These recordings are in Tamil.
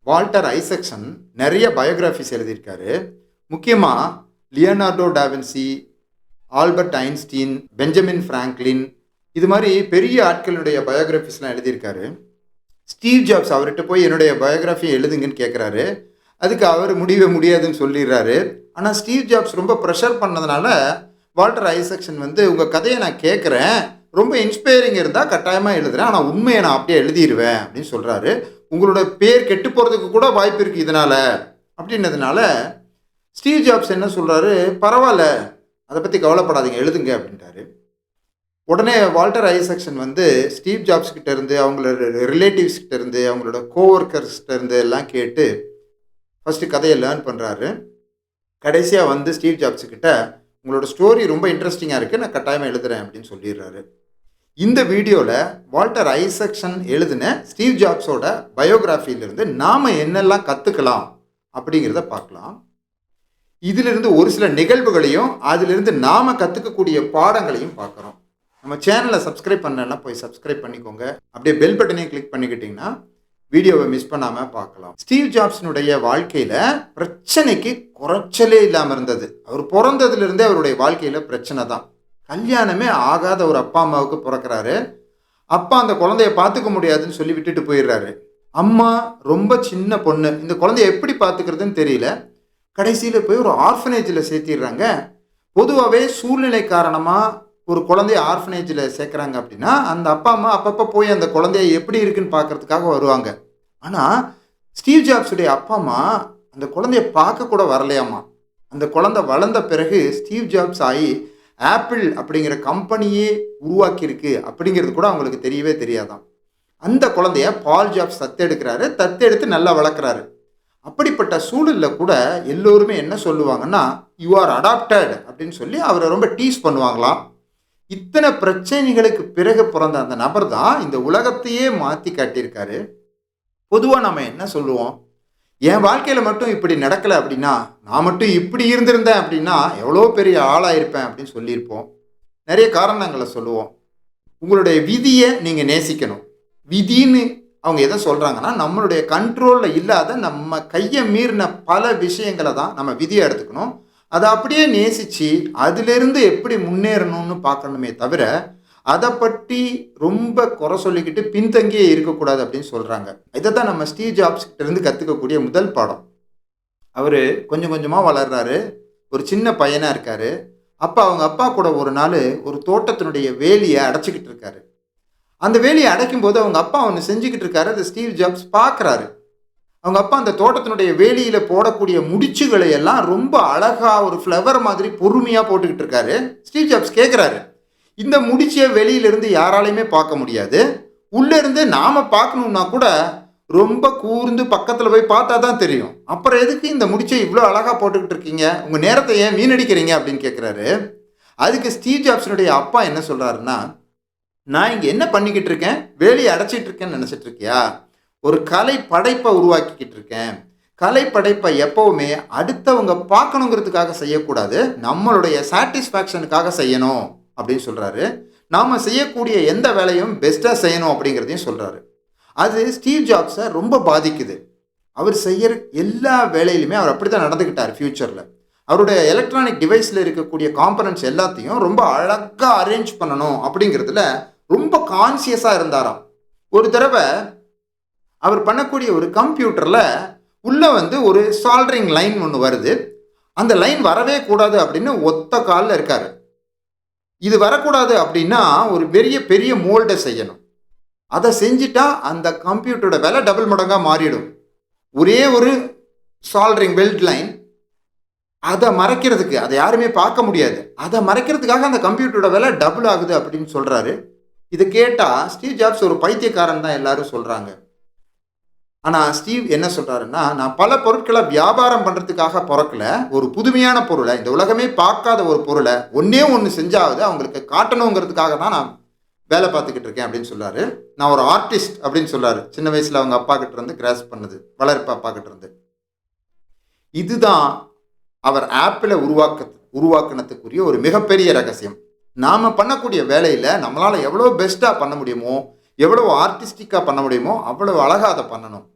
வால்டர் ஐசக்சன் நிறைய பயோகிராஃபிஸ் எழுதியிருக்காரு. முக்கியமாக Leonardo da Vinci, Albert Einstein, Benjamin Franklin, இது மாதிரி பெரிய ஆட்களுடைய பயோகிராஃபிஸ்லாம் எழுதியிருக்காரு. ஸ்டீவ் ஜாப்ஸ் அவர்கிட்ட போய் என்னுடைய பயோகிராஃபி எழுதுங்கன்னு கேட்குறாரு. அதுக்கு அவர் முடியாதுன்னு சொல்லிடுறாரு. ஆனால் ஸ்டீவ் ஜாப்ஸ் ரொம்ப ப்ரெஷர் பண்ணதுனால வால்டர் ஐசக்சன் உங்கள் கதையை நான் கேட்குறேன், ரொம்ப இன்ஸ்பைரிங் இருந்தால் கட்டாயமாக எழுதுகிறேன், ஆனால் உண்மையை நான் அப்படியே எழுதிடுவேன் அப்படின்னு சொல்கிறாரு. உங்களோட பேர் கெட்டு போகிறதுக்கு கூட வாய்ப்பு இருக்குது இதனால் அப்படின்னதுனால ஸ்டீவ் ஜாப்ஸ் என்ன சொல்கிறாரு, பரவாயில்ல, அதை பற்றி கவலைப்படாதீங்க, எழுதுங்க அப்படின்ட்டாரு. உடனே வால்டர் ஐசக்சன் ஸ்டீவ் ஜாப்ஸ் கிட்ட இருந்து, அவங்களோட ரிலேட்டிவ்ஸ் கிட்ட இருந்து, அவங்களோட கோவொர்க்கர்ஸ்கிட்ட இருந்து எல்லாம் கேட்டு ஃபஸ்ட்டு கதையை லேர்ன் பண்ணுறாரு. கடைசியாக ஸ்டீவ் ஜாப்ஸ் கிட்ட உங்களோட ஸ்டோரி ரொம்ப இன்ட்ரெஸ்டிங்காக இருக்குது, நான் கட்டாயமாக எழுதுகிறேன் அப்படின்னு சொல்லிடுறாரு. இந்த வீடியோவில் வால்டர் ஐசக்சன் எழுதின ஸ்டீவ் ஜாப்ஸோட பயோகிராஃபியிலிருந்து நாம் என்னெல்லாம் கற்றுக்கலாம் அப்படிங்கிறத பார்க்கலாம். இதிலிருந்து ஒரு சில நிகழ்வுகளையும் அதிலிருந்து நாம் கற்றுக்கக்கூடிய பாடங்களையும் பார்க்குறோம். நம்ம சேனலை சப்ஸ்கிரைப் பண்ணலாம், போய் சப்ஸ்கிரைப் பண்ணிக்கோங்க. அப்படியே பெல் பட்டனையும் கிளிக் பண்ணிக்கிட்டிங்கன்னா வீடியோவை மிஸ் பண்ணாமல் பார்க்கலாம். ஸ்டீவ் ஜாப்ஸினுடைய வாழ்க்கையில் பிரச்சனைக்கு குறைச்சலே இல்லாமல் இருந்தது. அவர் பிறந்ததுலேருந்தே அவருடைய வாழ்க்கையில் பிரச்சனை தான். கல்யாணமே ஆகாத ஒரு அப்பா அம்மாவுக்கு பிறக்கிறாரு. அப்பா அந்த குழந்தைய பார்த்துக்க முடியாதுன்னு சொல்லி விட்டுட்டு போயிடுறாரு. அம்மா ரொம்ப சின்ன பொண்ணு, இந்த குழந்தைய எப்படி பார்த்துக்கிறதுன்னு தெரியல. கடைசியில் போய் ஒரு ஆர்ஃபனேஜில் சேர்த்திடுறாங்க. பொதுவாகவே சூழ்நிலை காரணமாக ஒரு குழந்தைய ஆர்ஃபனேஜில் சேர்க்குறாங்க அப்படின்னா அந்த அப்பா அம்மா அப்பப்போ போய் அந்த குழந்தைய எப்படி இருக்குன்னு பார்க்கறதுக்காக வருவாங்க. ஆனால் ஸ்டீவ் ஜாப்ஸுடைய அப்பா அம்மா அந்த குழந்தைய பார்க்க கூட வரலையாம்மா. அந்த குழந்தை வளர்ந்த பிறகு ஸ்டீவ் ஜாப்ஸ் ஆகி ஆப்பிள் அப்படிங்கிற கம்பெனியே உருவாக்கியிருக்கு அப்படிங்கிறது கூட அவங்களுக்கு தெரியவே தெரியாதான். அந்த குழந்தைய பால் ஜாப்ஸ் தத்தெடுக்கிறாரு, தத்தெடுத்து நல்லா வளர்க்குறாரு. அப்படிப்பட்ட சூழலில் கூட எல்லோருமே என்ன சொல்லுவாங்கன்னா, யூ ஆர் அடாப்டட் அப்படின்னு சொல்லி அவரை ரொம்ப டீஸ் பண்ணுவாங்களாம். இத்தனை பிரச்சனைகளுக்கு பிறகு பிறந்த அந்த நபர் தான் இந்த உலகத்தையே மாற்றி காட்டியிருக்காரு. பொதுவாக நம்ம என்ன சொல்லுவோம், என் வாழ்க்கையில் மட்டும் இப்படி நடக்கலை அப்படின்னா, நான் மட்டும் இப்படி இருந்திருந்தேன் அப்படின்னா எவ்வளோ பெரிய ஆளாக இருப்பேன் அப்படின்னு சொல்லியிருப்போம். நிறைய காரணங்களை சொல்லுவோம். உங்களுடைய விதியை நீங்கள் நேசிக்கணும். விதின்னு அவங்க எதை சொல்கிறாங்கன்னா, நம்மளுடைய கண்ட்ரோலில் இல்லாத நம்ம கையை மீறின பல விஷயங்களை தான் நம்ம விதியை எடுத்துக்கணும். அதை அப்படியே நேசித்து அதிலிருந்து எப்படி முன்னேறணும்னு பார்க்கணுமே தவிர அதை பற்றி ரொம்ப குறை சொல்லிக்கிட்டு பின்தங்கியே இருக்கக்கூடாது அப்படின்னு சொல்கிறாங்க. இதை தான் நம்ம ஸ்டீவ் ஜாப்ஸ் கிட்டேருந்து கற்றுக்கக்கூடிய முதல் பாடம். அவர் கொஞ்சம் கொஞ்சமாக வளர்கிறாரு, ஒரு சின்ன பையனாக இருக்கார். அப்போ அவங்க அப்பா கூட ஒரு நாள் ஒரு தோட்டத்தினுடைய வேலியை அடைச்சிக்கிட்டு இருக்காரு. அந்த வேலியை அடைக்கும்போது அவங்க அப்பா ஒன்று செஞ்சுக்கிட்டு இருக்காரு. அதை ஸ்டீவ் ஜாப்ஸ் பார்க்குறாரு. அவங்க அப்பா அந்த தோட்டத்தினுடைய வேலியில் போடக்கூடிய முடிச்சுகளை எல்லாம் ரொம்ப அழகாக ஒரு ஃப்ளவர் மாதிரி பொறுமையாக போட்டுக்கிட்டு இருக்காரு. ஸ்டீவ் ஜாப்ஸ் கேட்குறாரு, இந்த முடிச்சியை வெளியிலிருந்து யாராலையுமே பார்க்க முடியாது, உள்ளேருந்து நாம் பார்க்கணுன்னா கூட ரொம்ப கூர்ந்து பக்கத்தில் போய் பார்த்தா தான் தெரியும், அப்புறம் எதுக்கு இந்த முடிச்சை இவ்வளோ அழகாக போட்டுக்கிட்டு இருக்கீங்க, உங்கள் நேரத்தை ஏன் வீணடிக்கிறீங்க அப்படின்னு கேட்குறாரு. அதுக்கு ஸ்டீவ் ஜாப்ஸினுடைய அப்பா என்ன சொல்கிறாருன்னா, நான் இங்கே என்ன பண்ணிக்கிட்டு இருக்கேன், வேலியை அடைச்சிட்டு இருக்கேன்னு நினச்சிட்டு இருக்கியா, ஒரு கலை படைப்பை உருவாக்கிக்கிட்டு இருக்கேன். கலை படைப்பை எப்போவுமே அடுத்தவங்க பார்க்கணுங்கிறதுக்காக செய்யக்கூடாது, நம்மளுடைய சாட்டிஸ்ஃபேக்ஷனுக்காக செய்யணும் அப்படின்னு சொல்கிறாரு. நாம் செய்யக்கூடிய எந்த வேலையும் பெஸ்ட்டாக செய்யணும் அப்படிங்கிறதையும் சொல்கிறாரு. அது ஸ்டீவ் ஜாப்ஸை ரொம்ப பாதிக்குது. அவர் செய்கிற எல்லா வேலையிலுமே அவர் அப்படி தான் நடந்துக்கிட்டார். ஃப்யூச்சரில் அவருடைய எலக்ட்ரானிக் டிவைஸில் இருக்கக்கூடிய காம்பனன்ட்ஸ் எல்லாத்தையும் ரொம்ப அழகாக அரேஞ்ச் பண்ணணும் அப்படிங்கிறதுல ரொம்ப கான்சியஸாக இருந்தாராம். ஒரு தடவை அவர் பண்ணக்கூடிய ஒரு கம்ப்யூட்டரில் உள்ளே ஒரு சால்டரிங் லைன் ஒன்று வருது. அந்த லைன் வரவே கூடாது அப்படின்னு ஒத்த காலில் இருக்கார். இது வரக்கூடாது அப்படின்னா ஒரு பெரிய பெரிய மோல்டை செய்யணும். அதை செஞ்சுட்டா அந்த கம்ப்யூட்டரோட விலை டபுள் மடங்காக மாறிடும். ஒரே ஒரு சால்டரிங் வெல்ட் லைன், அதை மறைக்கிறதுக்கு, அதை யாருமே பார்க்க முடியாது, அதை மறைக்கிறதுக்காக அந்த கம்ப்யூட்டரோட விலை டபுள் ஆகுது அப்படின்னு சொல்கிறாரு. இதை கேட்டால் ஸ்டீவ் ஜாப்ஸ் ஒரு பைத்தியக்காரன் தான் எல்லாரும் சொல்கிறாங்க. ஆனால் ஸ்டீவ் என்ன சொல்கிறாருன்னா, நான் பல பொருட்களை வியாபாரம் பண்ணுறதுக்காக பிறக்கல, ஒரு புதுமையான பொருளை, இந்த உலகமே பார்க்காத ஒரு பொருளை ஒன்றே ஒன்று செஞ்சாவது அவங்களுக்கு காட்டணுங்கிறதுக்காக தான் நான் வேலை பார்த்துக்கிட்டு இருக்கேன் அப்படின்னு சொல்கிறாரு. நான் ஒரு ஆர்டிஸ்ட் அப்படின்னு சொல்கிறாரு. சின்ன வயசில் அவங்க அப்பா கிட்ட இருந்து கிராஸ் பண்ணது, வளர்ப்பு அப்பா கிட்ட இருந்து. இதுதான் அவர் ஆப்பிளை உருவாக்குனதுக்குரிய ஒரு மிகப்பெரிய ரகசியம். நாம் பண்ணக்கூடிய வேலையில் நம்மளால் எவ்வளோ பெஸ்ட்டாக பண்ண முடியுமோ, எவ்வளோ ஆர்டிஸ்டிக்காக பண்ண முடியுமோ அவ்வளோ அழகாக அதை பண்ணணும்.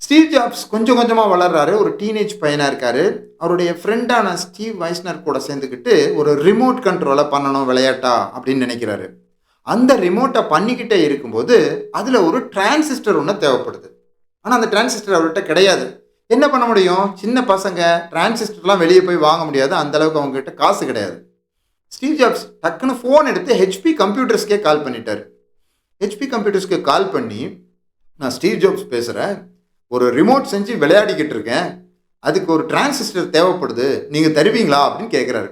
ஸ்டீவ் ஜாப்ஸ் கொஞ்சம் கொஞ்சமாக வளர்றாரு. ஒரு டீனேஜ் பையனாக இருக்காரு. அவருடைய ஃப்ரெண்டான ஸ்டீவ் வைஸ்னர் கூட சேர்ந்துக்கிட்டு ஒரு ரிமோட் கண்ட்ரோலை பண்ணணும் விளையாட்டா அப்படின்னு நினைக்கிறாரு. அந்த ரிமோட்டை பண்ணிக்கிட்டே இருக்கும்போது அதில் ஒரு டிரான்சிஸ்டர் ஒன்று தேவைப்படுது. ஆனால் அந்த டிரான்சிஸ்டர் அவர்கிட்ட கிடையாது. என்ன பண்ண முடியும்? சின்ன பசங்க டிரான்சிஸ்டர்லாம் வெளியே போய் வாங்க முடியாது. அந்த அளவுக்கு அவங்ககிட்ட காசு கிடையாது. ஸ்டீவ் ஜாப்ஸ் டக்குன்னு ஃபோன் எடுத்து ஹெச்பி கம்ப்யூட்டர்ஸ்க்கே கால் பண்ணிட்டார். ஹெச்பி கம்ப்யூட்டர்ஸ்க்கு கால் பண்ணி, நான் ஸ்டீவ் ஜாப்ஸ் பேசுகிறேன், ஒரு ரிமோட் செஞ்சு விளையாடிக்கிட்டு இருக்கேன், அதுக்கு ஒரு டிரான்சிஸ்டர் தேவைப்படுது, நீங்கள் தருவீங்களா அப்படின்னு கேட்குறாரு.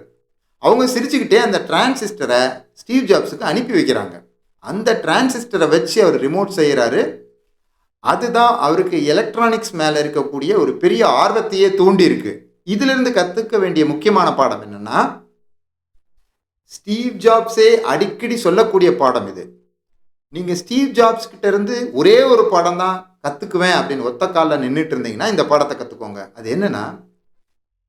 அவங்க சிரிச்சுக்கிட்டே அந்த டிரான்சிஸ்டரை ஸ்டீவ் ஜாப்ஸுக்கு அனுப்பி வைக்கிறாங்க. அந்த டிரான்சிஸ்டரை வச்சு அவர் ரிமோட் செய்கிறாரு. அதுதான் அவருக்கு எலக்ட்ரானிக்ஸ் மேலே இருக்கக்கூடிய ஒரு பெரிய ஆர்வத்தையே தூண்டி இருக்கு. இதிலிருந்து கற்றுக்க வேண்டிய முக்கியமான பாடம் என்னன்னா, ஸ்டீவ் ஜாப்ஸே அடிக்கடி சொல்லக்கூடிய பாடம் இது. நீங்கள் ஸ்டீவ் ஜாப்ஸ் கிட்ட இருந்து ஒரே ஒரு பாடம் தான் கற்றுக்குவேன் அப்படின்னு ஒத்த காலில் நின்றுட்டு இருந்தீங்கன்னா இந்த பாடத்தை கற்றுக்கோங்க. அது என்னன்னா,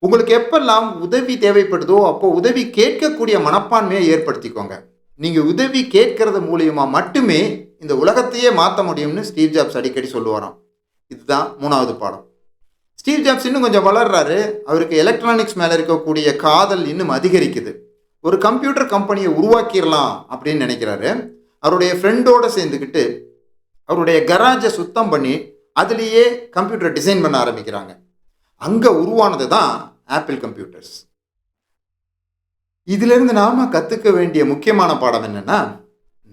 உங்களுக்கு எப்பெல்லாம் உதவி தேவைப்படுதோ அப்போ உதவி கேட்கக்கூடிய மனப்பான்மையை ஏற்படுத்திக்கோங்க. நீங்கள் உதவி கேட்கறது மூலியமா மட்டுமே இந்த உலகத்தையே மாற்ற முடியும்னு ஸ்டீவ் ஜாப்ஸ் அடிக்கடி சொல்லுவாராம். இதுதான் 3வது பாடம். ஸ்டீவ் ஜாப்ஸ் இன்னும் கொஞ்சம் வளர்றாரு. அவருக்கு எலக்ட்ரானிக்ஸ் மேலே இருக்கக்கூடிய காதல் இன்னும் அதிகரிக்குது. ஒரு கம்ப்யூட்டர் கம்பெனியை உருவாக்கிடலாம் அப்படின்னு நினைக்கிறாரு. அவருடைய ஃப்ரெண்டோடு சேர்ந்துக்கிட்டு அவருடைய கராஜை சுத்தம் பண்ணி அதுலேயே கம்ப்யூட்டர் டிசைன் பண்ண ஆரம்பிக்கிறாங்க. அங்கே உருவானது தான் ஆப்பிள் கம்ப்யூட்டர்ஸ். இதிலிருந்து நாம் கற்றுக்க வேண்டிய முக்கியமான பாடம் என்னென்னா,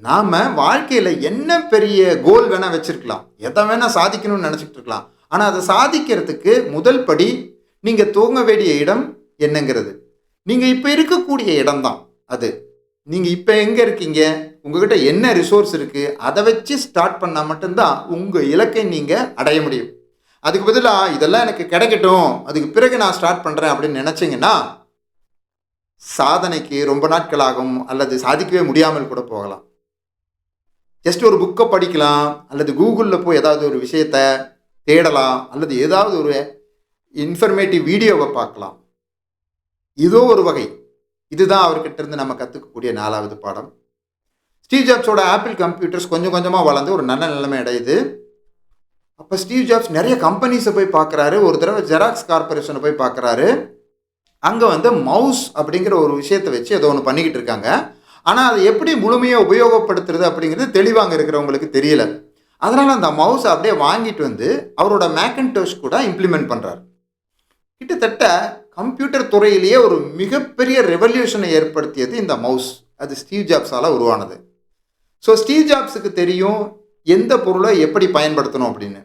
நாம் வாழ்க்கையில் என்ன பெரிய கோல் வேணால் வச்சுருக்கலாம், எதை வேணால் சாதிக்கணும்னு நினச்சிக்கிட்டு இருக்கலாம். ஆனால் அதை சாதிக்கிறதுக்கு முதல் படி நீங்கள் தூங்க வேண்டிய இடம் என்னங்கிறது. நீங்கள் இப்போ இருக்கக்கூடிய இடம்தான் அது. நீங்கள் இப்போ எங்கே இருக்கீங்க, உங்ககிட்ட என்ன ரிசோர்ஸ் இருக்குது, அதை வச்சு ஸ்டார்ட் பண்ணால் மட்டும்தான் உங்கள் இலக்கை நீங்கள் அடைய முடியும். அதுக்கு பதிலாக இதெல்லாம் எனக்கு கிடைக்கட்டும், அதுக்கு பிறகு நான் ஸ்டார்ட் பண்ணுறேன் அப்படின்னு நினச்சிங்கன்னா சாதனைக்கு ரொம்ப நாட்கள் ஆகும், அல்லது சாதிக்கவே முடியாமல் கூட போகலாம். ஜஸ்ட் ஒரு புக்கை படிக்கலாம், அல்லது கூகுளில் போய் ஏதாவது ஒரு விஷயத்தை தேடலாம், அல்லது ஏதாவது ஒரு இன்ஃபர்மேட்டிவ் வீடியோவை பார்க்கலாம். இதோ ஒரு வகை. இதுதான் அவர்கிட்ட இருந்து நம்ம கற்றுக்கக்கூடிய 4வது பாடம். ஸ்டீவ் ஜாப்ஸோட ஆப்பிள் கம்ப்யூட்டர்ஸ் கொஞ்சம் கொஞ்சமாக வளர்ந்து ஒரு நல்ல நிலைமை அடையுது. அப்போ ஸ்டீவ் ஜாப்ஸ் நிறைய கம்பெனிஸை போய் பார்க்குறாரு. ஒரு தடவை ஜெராக்ஸ் கார்பரேஷனை போய் பார்க்குறாரு. அங்கே வந்து மவுஸ் அப்படிங்கிற ஒரு விஷயத்தை வச்சு ஏதோ ஒன்று பண்ணிக்கிட்டு இருக்காங்க. ஆனால் அதை எப்படி முழுமையாக உபயோகப்படுத்துறது அப்படிங்கிறது தெளிவாக இருக்கிறவங்களுக்கு தெரியல. அதனால் அந்த மவுஸை அப்படியே வாங்கிட்டு வந்து அவரோட மேக்கன்டோஷ் கூட இம்ப்ளிமெண்ட் பண்ணுறாரு. கிட்டத்தட்ட கம்ப்யூட்டர் துறையிலேயே ஒரு மிகப்பெரிய ரெவல்யூஷனை ஏற்படுத்தியது இந்த மவுஸ். அது ஸ்டீவ் ஜாப்ஸால் உருவானது. ஸோ ஸ்டீவ் ஜாப்ஸுக்கு தெரியும் எந்த பொருளை எப்படி பயன்படுத்தணும் அப்படின்னு.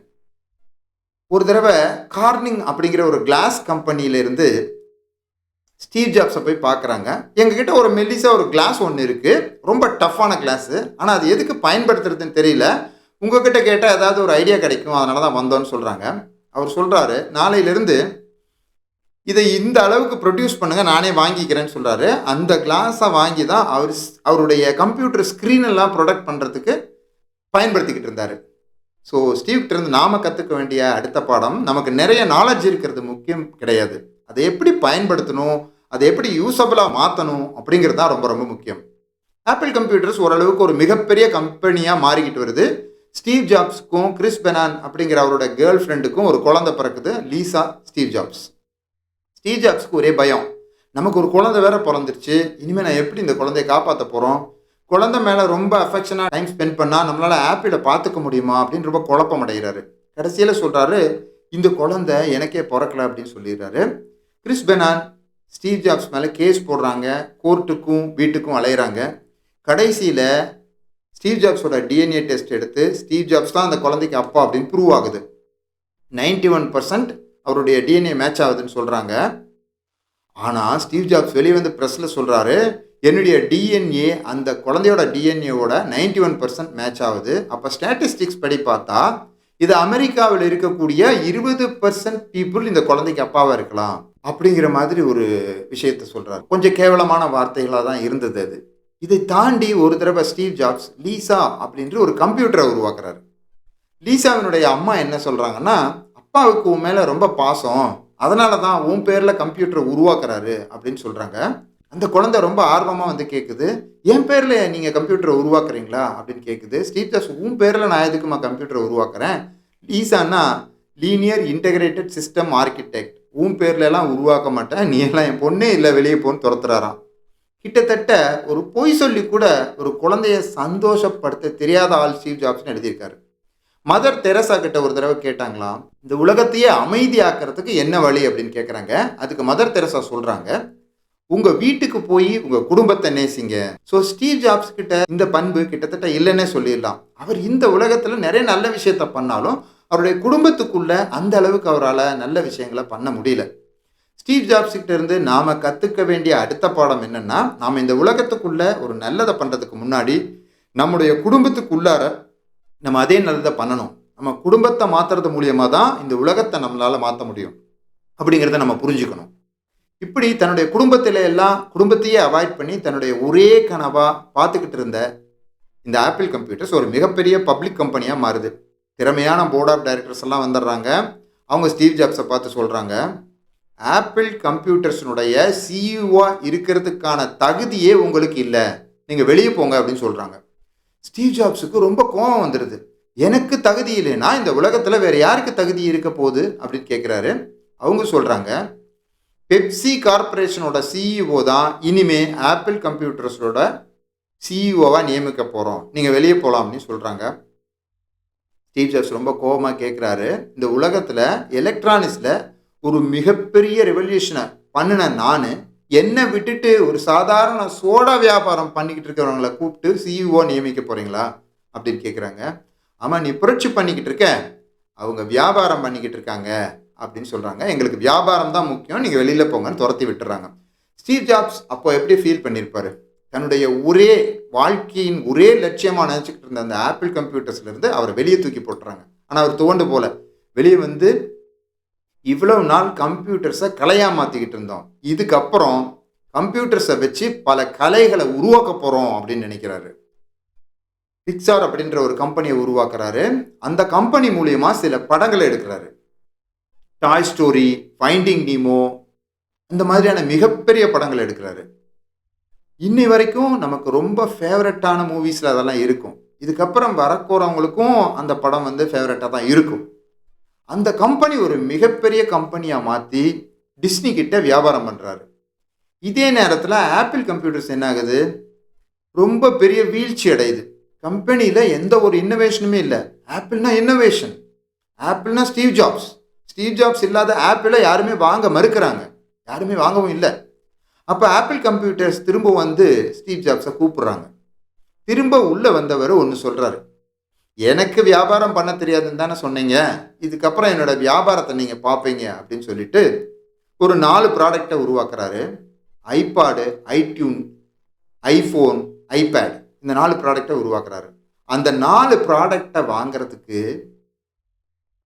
ஒரு தடவை கார்னிங் அப்படிங்கிற ஒரு கிளாஸ் கம்பெனியிலேருந்து ஸ்டீவ் ஜாப்ஸை போய் பார்க்குறாங்க. எங்ககிட்ட ஒரு மெல்லிசா ஒரு கிளாஸ் ஒன்று இருக்குது, ரொம்ப டஃப்பான கிளாஸு, ஆனால் அது எதுக்கு பயன்படுத்துறதுன்னு தெரியல, உங்ககிட்ட கேட்டால் ஏதாவது ஒரு ஐடியா கிடைக்கும், அதனால தான் வந்தோன்னு சொல்கிறாங்க. அவர் சொல்கிறாரு, நாளையிலேருந்து இதை இந்த அளவுக்கு ப்ரொடியூஸ் பண்ணுங்கள், நானே வாங்கிக்கிறேன்னு சொல்கிறாரு. அந்த கிளாஸை வாங்கி தான் அவருடைய கம்ப்யூட்டர் ஸ்க்ரீனெல்லாம் ப்ரொடக்ட் பண்ணுறதுக்கு பயன்படுத்திக்கிட்டு இருந்தார். ஸோ ஸ்டீவ்கிட்ட இருந்து நாம் கற்றுக்க வேண்டிய அடுத்த பாடம், நமக்கு நிறைய நாலேஜ் இருக்கிறது முக்கியம் கிடையாது, அதை எப்படி பயன்படுத்தணும், அதை எப்படி யூஸபிளாக மாற்றணும் அப்படிங்கிறது தான் ரொம்ப ரொம்ப முக்கியம். ஆப்பிள் கம்ப்யூட்டர்ஸ் ஓரளவுக்கு ஒரு மிகப்பெரிய கம்பெனியாக மாறிக்கிட்டு வருது. ஸ்டீவ் ஜாப்ஸுக்கும் கிறிஸ் பெனான் அப்படிங்கிற அவரோட கேர்ள் ஃப்ரெண்டுக்கும் ஒரு குழந்தை பிறக்குது, லீசா ஸ்டீவ் ஜாப்ஸ். ஸ்டீவ் ஜாப்ஸ்க்கு ஒரே பயம், நமக்கு ஒரு குழந்தை வேற பிறந்துருச்சு, இனிமேல் நான் எப்படி இந்த குழந்தைய காப்பாற்ற போகிறோம், குழந்தை மேலே ரொம்ப அஃபெக்ஷனாக டைம் ஸ்பெண்ட் பண்ணால் நம்மளால் ஆப்பிளை பார்த்துக்க முடியுமா அப்படின்னு ரொம்ப குழப்பம் அடைகிறாரு. கடைசியில் சொல்கிறாரு, இந்த குழந்தை எனக்கே பிறக்கலை அப்படின்னு சொல்லிடுறாரு. கிறிஸ் பெனான் ஸ்டீவ் ஜாப்ஸ் மேலே கேஸ் போடுறாங்க, கோர்ட்டுக்கும் வீட்டுக்கும் அலையிறாங்க. கடைசியில் ஸ்டீவ் ஜாப்ஸோட டிஎன்ஏ டெஸ்ட் எடுத்து ஸ்டீவ் ஜாப்ஸ் தான் அந்த குழந்தைக்கு அப்பா அப்படின்னு ப்ரூவ் ஆகுது. 91% அவருடைய டிஎன்ஏ மேட்ச் ஆகுதுன்னு சொல்கிறாங்க. ஆனால் ஸ்டீவ் ஜாப்ஸ் வெளியே வந்து ப்ரெஸ்ஸில் சொல்கிறாரு, என்னுடைய டிஎன்ஏ அந்த குழந்தையோட டிஎன்ஏவோட 91% மேட்ச் ஆகுது. அப்போ ஸ்டாட்டிஸ்டிக்ஸ் படி பார்த்தா இது அமெரிக்காவில் இருக்கக்கூடிய 20% பீப்புள் இந்த குழந்தைக்கு அப்பாவாக இருக்கலாம் அப்படிங்கிற மாதிரி ஒரு விஷயத்த சொல்கிறார். கொஞ்சம் கேவலமான வார்த்தைகளாக தான் இருந்தது அது. இதை தாண்டி ஒரு தடவை ஸ்டீவ் ஜாப்ஸ் லீசா அப்படின்ற ஒரு கம்ப்யூட்டரை உருவாக்குறாரு. லீசாவினுடைய அம்மா என்ன சொல்கிறாங்கன்னா, அப்பாவுக்கு உன் மேலே ரொம்ப பாசம், அதனால தான் உன் பேரில் கம்ப்யூட்டரை உருவாக்குறாரு அப்படின்னு சொல்கிறாங்க. அந்த குழந்தை ரொம்ப ஆர்வமாக வந்து கேட்குது, என் பேரில் நீங்கள் கம்ப்யூட்டரை உருவாக்குறீங்களா அப்படின்னு கேட்குது. ஸ்டீவ் ஜாப்ஸ், உன் பேரில் நான் எதுக்குமா கம்ப்யூட்டரை உருவாக்குறேன்? லீசான்னா, லீனியர் இன்டகிரேட்டட் சிஸ்டம் ஆர்கிடெக்ட், உன் பேர்ல எல்லாம் உருவாக்க மாட்டேன், நீ எல்லாம் என் பொண்ணே இல்லை, வெளியே போன்னு துரத்துறாராம். கிட்டத்தட்ட ஒரு பொய் சொல்லி கூட ஒரு குழந்தைய சந்தோஷப்படுத்த தெரியாத ஆள் ஸ்டீவ் ஜாப்ஸ்னு எழுதியிருக்காரு. மதர் தெரசா கிட்ட ஒரு தடவை கேட்டாங்களாம், இந்த உலகத்தையே அமைதியாக்குறதுக்கு என்ன வழி அப்படின்னு கேட்குறாங்க. அதுக்கு மதர் தெரசா சொல்றாங்க, உங்க வீட்டுக்கு போய் உங்க குடும்பத்தை நேசிங்க. ஸோ ஸ்டீவ் ஜாப்ஸ் கிட்ட இந்த பண்பு கிட்டத்தட்ட இல்லைன்னே சொல்லிடலாம். அவர் இந்த உலகத்துல நிறைய நல்ல விஷயத்த பண்ணாலும் அவருடைய குடும்பத்துக்குள்ள அந்த அளவுக்கு அவரால் நல்ல விஷயங்களை பண்ண முடியல. ஸ்டீவ் ஜாப்ஸ் கிட்ட இருந்து நாம கத்துக்க வேண்டிய அடுத்த பாடம் என்னன்னா, நாம இந்த உலகத்துக்குள்ள ஒரு நல்லதை பண்றதுக்கு முன்னாடி நம்முடைய குடும்பத்துக்குள்ளார நம்ம அதே நல்லதை பண்ணணும். நம்ம குடும்பத்தை மாத்துறது மூலியமா தான் இந்த உலகத்தை நம்மளால மாற்ற முடியும் அப்படிங்கிறத நம்ம புரிஞ்சுக்கணும். இப்படி தன்னுடைய குடும்பத்தையே அவாய்ட் பண்ணி தன்னுடைய ஒரே கனவா பார்த்துக்கிட்டு இருந்த இந்த ஆப்பிள் கம்ப்யூட்டர்ஸ் ஒரு மிகப்பெரிய பப்ளிக் கம்பெனியாக மாறுது. திறமையான போர்ட் ஆஃப் டைரக்டர்ஸ் எல்லாம் வந்துடுறாங்க. அவங்க ஸ்டீவ் ஜாப்ஸை பார்த்து சொல்கிறாங்க, ஆப்பிள் கம்ப்யூட்டர்ஸினுடைய சிஇஓ இருக்கிறதுக்கான தகுதியே உங்களுக்கு இல்லை, நீங்கள் வெளியே போங்க அப்படின்னு சொல்கிறாங்க. ஸ்டீவ் ஜாப்ஸுக்கு ரொம்ப கோபம் வந்துடுது. எனக்கு தகுதி இல்லைன்னா இந்த உலகத்தில் வேறு யாருக்கு தகுதி இருக்க போகுது அப்படின்னு கேட்குறாரு. அவங்க சொல்கிறாங்க, பெப்சி கார்பரேஷனோட சிஇஓ தான் இனிமே ஆப்பிள் கம்ப்யூட்டர்ஸோட சிஇஓவாக நியமிக்க போகிறோம், நீங்கள் வெளியே போகலாம் அப்படின்னு சொல்கிறாங்க. ஸ்டீவ் ஜாப்ஸ் ரொம்ப கோபமாக கேட்குறாரு, இந்த உலகத்தில் எலக்ட்ரானிக்ஸில் ஒரு மிகப்பெரிய ரெவல்யூஷனை பண்ணின நான் என்னை விட்டுட்டு ஒரு சாதாரண சோடா வியாபாரம் பண்ணிக்கிட்டு இருக்கிறவங்களை கூப்பிட்டு சிஇஓ நியமிக்க போகிறீங்களா அப்படின்னு கேட்குறாங்க. ஆமாம், நீ புரட்சி பண்ணிக்கிட்டு இருக்க, அவங்க வியாபாரம் பண்ணிக்கிட்டு இருக்காங்க அப்படின்னு சொல்கிறாங்க. எங்களுக்கு வியாபாரம் தான் முக்கியம், நீங்கள் வெளியில் போங்கன்னு துரத்தி விட்டுறாங்க. ஸ்டீவ் ஜாப்ஸ் அப்போ எப்படி ஃபீல் பண்ணியிருப்பார்? தன்னுடைய ஒரே வாழ்க்கையின் ஒரே லட்சியமாக நினச்சிக்கிட்டு இருந்த அந்த ஆப்பிள் கம்ப்யூட்டர்ஸ்லேருந்து அவரை வெளியே தூக்கி போட்டுறாங்க. ஆனால் அவர் துவண்டு போல வெளியே வந்து, இவ்வளவு நாள் கம்ப்யூட்டர்ஸை கலையாக மாற்றிக்கிட்டு இருந்தோம், இதுக்கப்புறம் கம்ப்யூட்டர்ஸை வச்சு பல கலைகளை உருவாக்க போகிறோம் அப்படின்னு நினைக்கிறாரு. பிக்சார் அப்படின்ற ஒரு கம்பெனியை உருவாக்குறாரு. அந்த கம்பெனி மூலியமாக சில படங்களை எடுக்கிறாரு. டாய் ஸ்டோரி, ஃபைண்டிங் நீமோ, இந்த மாதிரியான மிகப்பெரிய படங்கள் எடுக்கிறாரு. இன்னை வரைக்கும் நமக்கு ரொம்ப ஃபேவரட்டான மூவிஸில் அதெல்லாம் இருக்கும். இதுக்கப்புறம் வரப்போகிறவங்களுக்கும் அந்த படம் வந்து ஃபேவரட்டாக தான் இருக்கும். அந்த கம்பெனி ஒரு மிகப்பெரிய கம்பெனியாக மாற்றி டிஸ்னி கிட்ட வியாபாரம் பண்ணுறாரு. இதே நேரத்தில் ஆப்பிள் கம்ப்யூட்டர்ஸ் என்ன ஆகுது, ரொம்ப பெரிய வீழ்ச்சி அடையுது. கம்பெனியில் எந்த ஒரு இன்னோவேஷனுமே இல்லை. ஆப்பிள்னா இன்னோவேஷன், ஆப்பிள்னா ஸ்டீவ் ஜாப்ஸ். ஸ்டீவ் ஜாப்ஸ் இல்லாத ஆப்பிளை யாருமே வாங்க மறுக்கிறாங்க, யாருமே வாங்கவும் இல்லை. அப்போ ஆப்பிள் கம்ப்யூட்டர்ஸ் திரும்ப வந்து ஸ்டீவ் ஜாப்ஸை கூப்பிடுறாங்க. திரும்ப உள்ளே வந்தவர் ஒன்று சொல்கிறாரு, எனக்கு வியாபாரம் பண்ண தெரியாதுன்னு தானே சொன்னீங்க, இதுக்கப்புறம் என்னோட வியாபாரத்தை நீங்கள் பார்ப்பீங்க அப்படின்னு சொல்லிட்டு ஒரு 4 ப்ராடக்டை உருவாக்குறாரு. ஐபாடு, ஐடியூன், ஐஃபோன், ஐபேட், இந்த 4 ப்ராடக்டை உருவாக்குறாரு. அந்த 4 ப்ராடக்டை வாங்கிறதுக்கு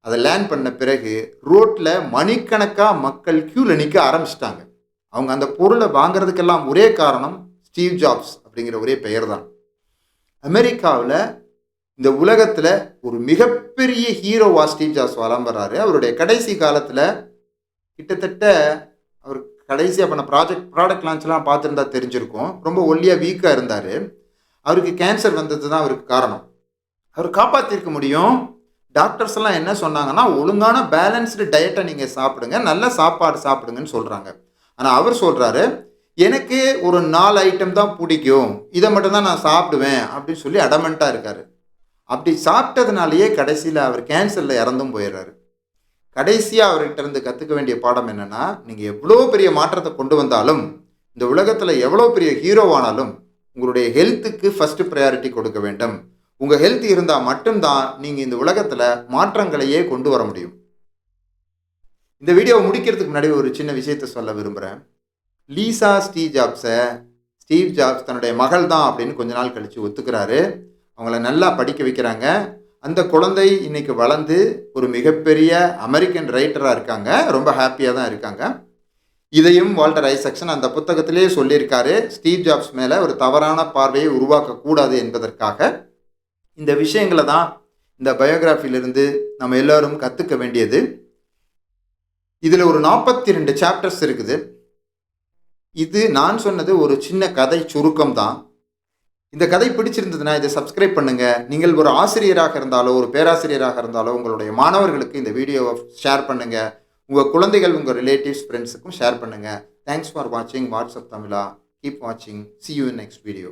அதை லேர்ன் பண்ண பிறகு ரோட்டில் மணிக்கணக்காக மக்கள் க்யூவில் நிற்க ஆரம்பிச்சிட்டாங்க. அவங்க அந்த பொருளை வாங்கிறதுக்கெல்லாம் ஒரே காரணம் ஸ்டீவ் ஜாப்ஸ் அப்படிங்கிற ஒரே பெயர் தான். அமெரிக்காவில் இந்த உலகத்தில் ஒரு மிகப்பெரிய ஹீரோவா ஸ்டீவ் ஜாப்ஸ் வலம் வர்றாரு. அவருடைய கடைசி காலத்தில் கிட்டத்தட்ட அவர் கடைசியாக பண்ண ப்ராடக்ட் லான்ச்லாம் பார்த்துருந்தா தெரிஞ்சிருக்கும். ரொம்ப ஒல்லியாக வீக்காக இருந்தார். அவருக்கு கேன்சர் வந்தது தான் அவருக்கு காரணம். அவர் காப்பாற்றிருக்க முடியும். டாக்டர்ஸ் எல்லாம் என்ன சொன்னாங்கன்னா, ஒழுங்கான பேலன்ஸ்டு டயட்டை நீங்கள் சாப்பிடுங்க, நல்ல சாப்பாடு சாப்பிடுங்கன்னு சொல்கிறாங்க. ஆனால் அவர் சொல்கிறாரு, எனக்கு ஒரு 4 ஐட்டம் தான் பிடிக்கும், இதை மட்டும்தான் நான் சாப்பிடுவேன் அப்படின்னு சொல்லி அடமெண்ட்டாக இருக்கார். அப்படி சாப்பிட்டதுனாலேயே கடைசியில் அவர் கேன்சரில் இறந்தும் போயிடுறாரு. கடைசியாக அவர்கிட்ட இருந்து கற்றுக்க வேண்டிய பாடம் என்னென்னா, நீங்கள் எவ்வளோ பெரிய மாற்றத்தை கொண்டு வந்தாலும், இந்த உலகத்தில் எவ்வளோ பெரிய ஹீரோவானாலும் உங்களுடைய ஹெல்த்துக்கு ஃபஸ்ட்டு ப்ரையாரிட்டி கொடுக்க வேண்டும். உங்கள் ஹெல்த் இருந்தால் மட்டும்தான் நீங்கள் இந்த உலகத்தில் மாற்றங்களையே கொண்டு வர முடியும். இந்த வீடியோவை முடிக்கிறதுக்கு முன்னாடி ஒரு சின்ன விஷயத்தை சொல்ல விரும்புகிறேன். லீசா ஸ்டீவ் ஜாப்ஸ் தன்னுடைய மகள் தான் அப்படின்னு கொஞ்ச நாள் கழித்து ஒத்துக்கிறாரு. அவங்கள நல்லா படிக்க வைக்கிறாங்க. அந்த குழந்தை இன்னைக்கு வளர்ந்து ஒரு மிகப்பெரிய அமெரிக்கன் ரைட்டராக இருக்காங்க. ரொம்ப ஹாப்பியாக தான் இருக்காங்க. இதையும் வால்டர் ஐசக்சன் அந்த புத்தகத்திலே சொல்லியிருக்காரு. ஸ்டீவ் ஜாப்ஸ் மேலே ஒரு தவறான பார்வையை உருவாக்கக்கூடாது என்பதற்காக. இந்த விஷயங்களை தான் இந்த பயோகிராஃபிலிருந்து நம்ம எல்லோரும் கற்றுக்க வேண்டியது. இதில் ஒரு 42 சாப்டர்ஸ் இருக்குது. இது நான் சொன்னது ஒரு சின்ன கதை சுருக்கம் தான். இந்த கதை பிடிச்சிருந்ததுன்னா இதை சப்ஸ்கிரைப் பண்ணுங்கள். நீங்கள் ஒரு ஆசிரியராக இருந்தாலோ ஒரு பேராசிரியராக இருந்தாலோ உங்களுடைய மாணவர்களுக்கு இந்த வீடியோவை ஷேர் பண்ணுங்கள். உங்கள் குழந்தைகள், உங்கள் ரிலேட்டிவ்ஸ், ஃப்ரெண்ட்ஸுக்கும் ஷேர் பண்ணுங்கள். தேங்க்ஸ் ஃபார் வாட்சிங் வாட்ஸ்அப் தமிழா. கீப் வாட்சிங். See you in next video.